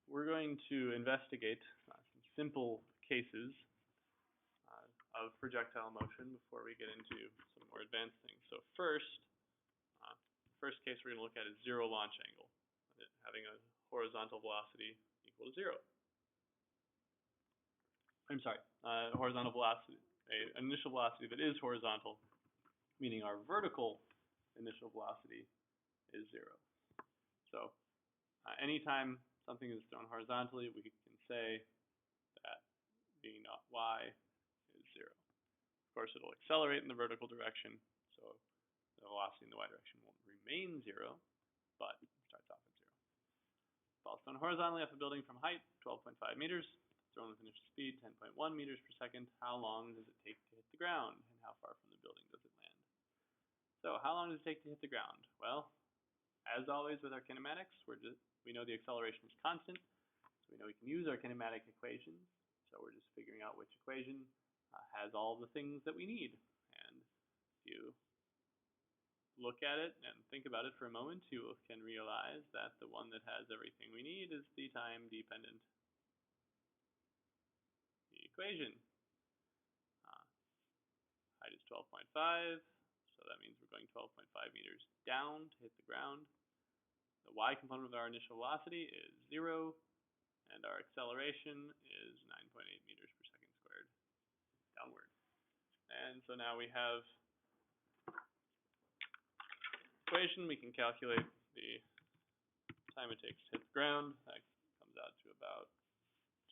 we're going to investigate some simple cases of projectile motion before we get into some more advanced things. So first case we're going to look at is zero launch angle, having a horizontal velocity equal to zero. Horizontal velocity, an initial velocity that is horizontal, meaning our vertical initial velocity is zero. So anytime something is thrown horizontally, we can say that v naught y is zero. Of course, it'll accelerate in the vertical direction, so the velocity in the y direction won't remain zero, but it starts off at zero. Ball thrown horizontally off a building from height 12.5 meters, thrown with initial speed 10.1 meters per second. How long does it take to hit the ground, and how far from the building does it land? So how long does it take to hit the ground? Well, as always with our kinematics, we know the acceleration is constant, so we know we can use our kinematic equations. So we're just figuring out which equation has all the things that we need. And if you look at it and think about it for a moment, you can realize that the one that has everything we need is the time-dependent equation. Height is 12.5, so that means we're going 12.5 meters down to hit the ground. The y component of our initial velocity is 0, and our acceleration is 9.8 meters per second squared downward. And so now we have equation. We can calculate the time it takes to hit the ground. That comes out to about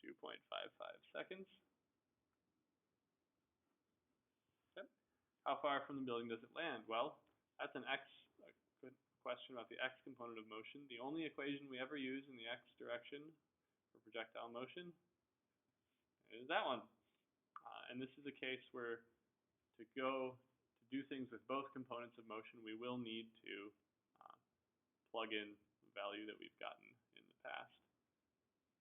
2.55 seconds. Okay. How far from the building does it land? Well, that's a good question about the x component of motion. The only equation we ever use in the x direction for projectile motion is that one. And this is a case where to do things with both components of motion, we will need to plug in the value that we've gotten in the past.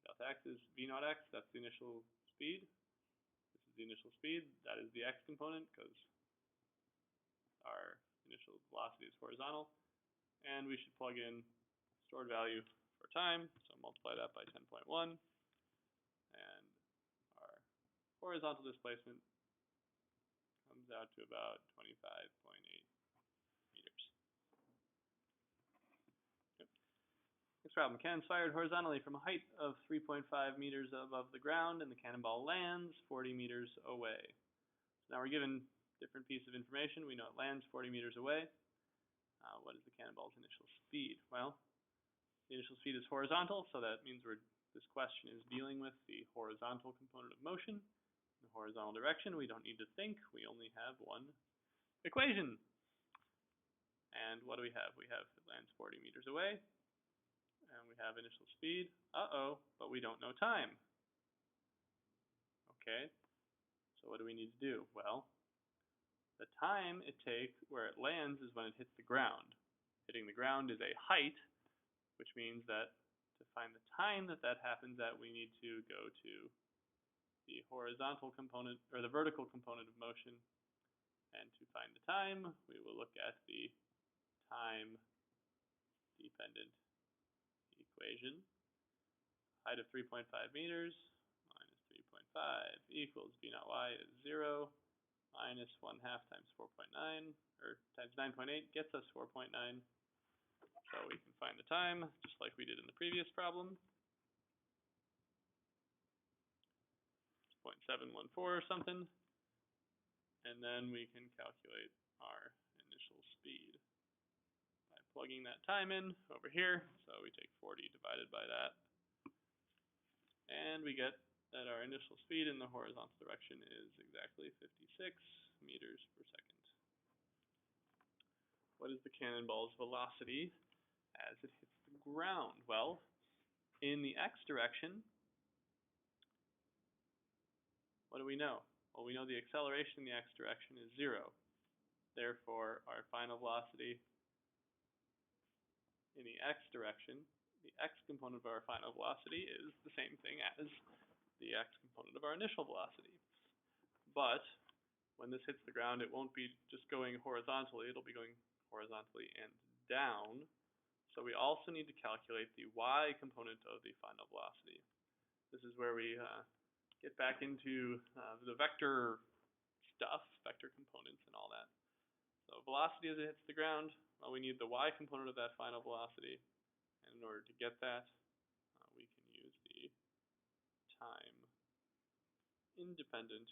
Delta x is v naught x, that's the initial speed. This is the initial speed, that is the x component, because our initial velocity is horizontal. And we should plug in stored value for time, so multiply that by 10.1, and our horizontal displacement comes out to about 25.8 meters. Yep. Next problem. Cannon's fired horizontally from a height of 3.5 meters above the ground, and the cannonball lands 40 meters away. So now we're given a different piece of information. We know it lands 40 meters away. What is the cannonball's initial speed? Well, the initial speed is horizontal, so that means this question is dealing with the horizontal component of motion. In the horizontal direction, we don't need to think. We only have one equation. And what do we have? We have it lands 40 meters away, and we have initial speed. But we don't know time. Okay, so what do we need to do? Well, the time it takes where it lands is when it hits the ground. Hitting the ground is a height, which means that to find the time that happens at, we need to go to the horizontal component, or the vertical component of motion. And to find the time, we will look at the time-dependent equation. Height of 3.5 meters minus 3.5 equals v naught y is 0 minus 1/2 times 4.9, or times 9.8 gets us 4.9. So we can find the time, just like we did in the previous problem. 0.714 or something. And then we can calculate our initial speed by plugging that time in over here. So we take 40 divided by that. And we get that our initial speed in the horizontal direction is exactly 56 meters per second. What is the cannonball's velocity as it hits the ground? Well, in the x direction, what do we know? Well, we know the acceleration in the x direction is 0. Therefore, our final velocity in the x direction, the x component of our final velocity, is the same thing as the x component of our initial velocity. But when this hits the ground, it won't be just going horizontally, it'll be going horizontally and down. So we also need to calculate the y component of the final velocity. This is where we get back into the vector stuff, vector components and all that. So velocity as it hits the ground, well, we need the y component of that final velocity. And in order to get that, we can use the time independent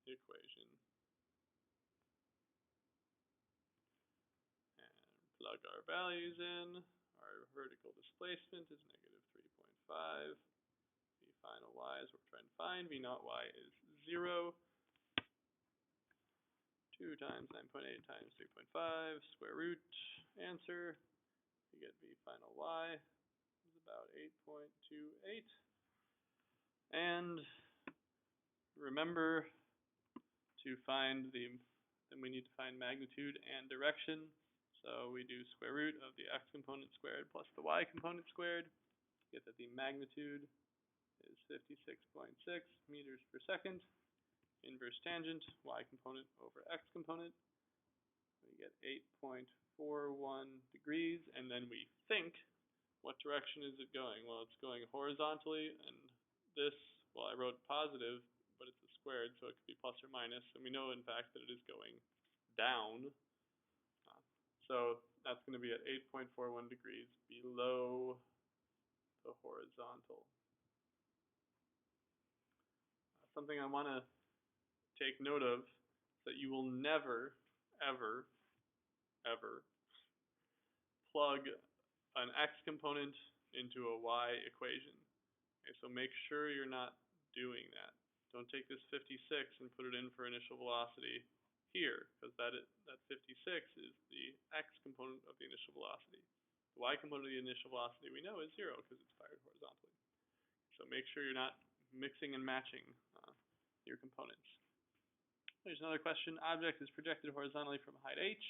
equation and plug our values in. Our vertical displacement is negative 3.5. The final y is what we're trying to find. V naught y is 0. 2 times 9.8 times 3.5, square root, answer. We get V final y is about 8.28. And remember to find then we need to find magnitude and direction. So we do square root of the x component squared plus the y component squared. Get that the magnitude is 56.6 meters per second. Inverse tangent, y component over x component. We get 8.41 degrees, and then we think, what direction is it going? Well, it's going horizontally, and this, well, I wrote positive, but it's a squared, so it could be plus or minus, and we know, in fact, that it is going down. So that's going to be at 8.41 degrees below the horizontal. Something I want to take note of is that you will never, ever, ever plug an x component into a y equation. Okay, so make sure you're not doing that. Don't take this 56 and put it in for initial velocity here, because that 56 is the x component of the initial velocity. The y component of the initial velocity we know is 0 because it's fired horizontally. So make sure you're not mixing and matching your components. There's another question. Object is projected horizontally from height h,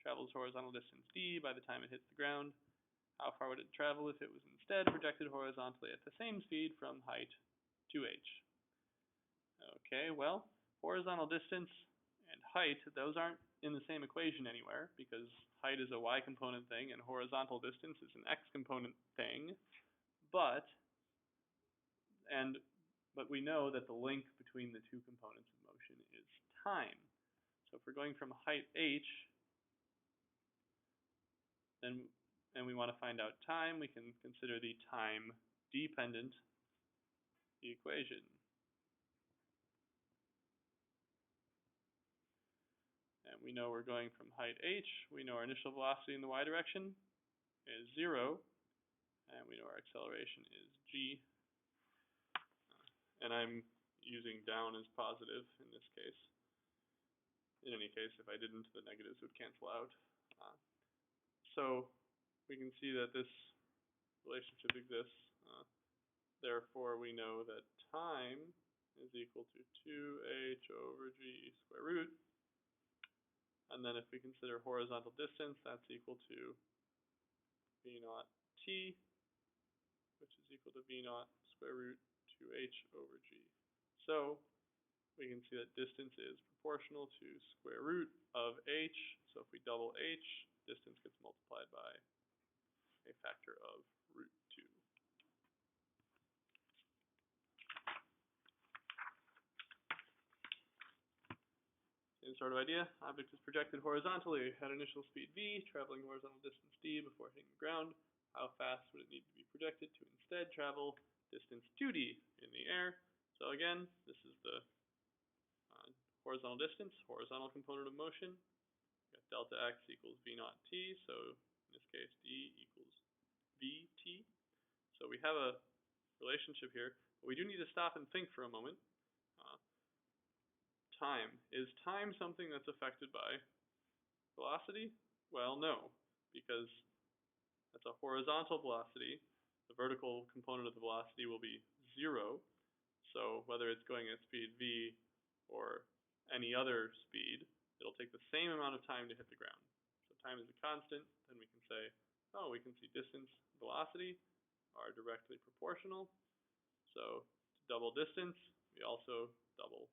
travels horizontal distance d by the time it hits the ground. How far would it travel if it was instead projected horizontally at the same speed from height to h? Okay, well, horizontal distance and height, those aren't in the same equation anywhere, because height is a y component thing and horizontal distance is an x component thing. But we know that the link between the two components of motion is time. So if we're going from height h, and we want to find out time, we can consider the time-dependent equation. And we know we're going from height h, we know our initial velocity in the y direction is 0, and we know our acceleration is g. And I'm using down as positive in this case. In any case, if I didn't, the negatives would cancel out. So we can see that this relationship exists. Therefore, we know that time is equal to 2h over g square root. And then if we consider horizontal distance, that's equal to v naught t, which is equal to v naught square root 2h over g. So we can see that distance is proportional to square root of h. So if we double h, distance gets multiplied by a factor of root 2. Same sort of idea. Object is projected horizontally at initial speed v, traveling horizontal distance d before hitting the ground. How fast would it need to be projected to instead travel distance 2d in the air? So again, this is the horizontal distance, horizontal component of motion. We got delta x equals v naught t, so in this case d equals vt. So we have a relationship here, but we do need to stop and think for a moment. Time. Is time something that's affected by velocity? Well, no, because that's a horizontal velocity. The vertical component of the velocity will be 0. So whether it's going at speed v or any other speed, it'll take the same amount of time to hit the ground. So time is a constant, then we can say, oh, we can see distance, velocity are directly proportional. So to double distance, we also double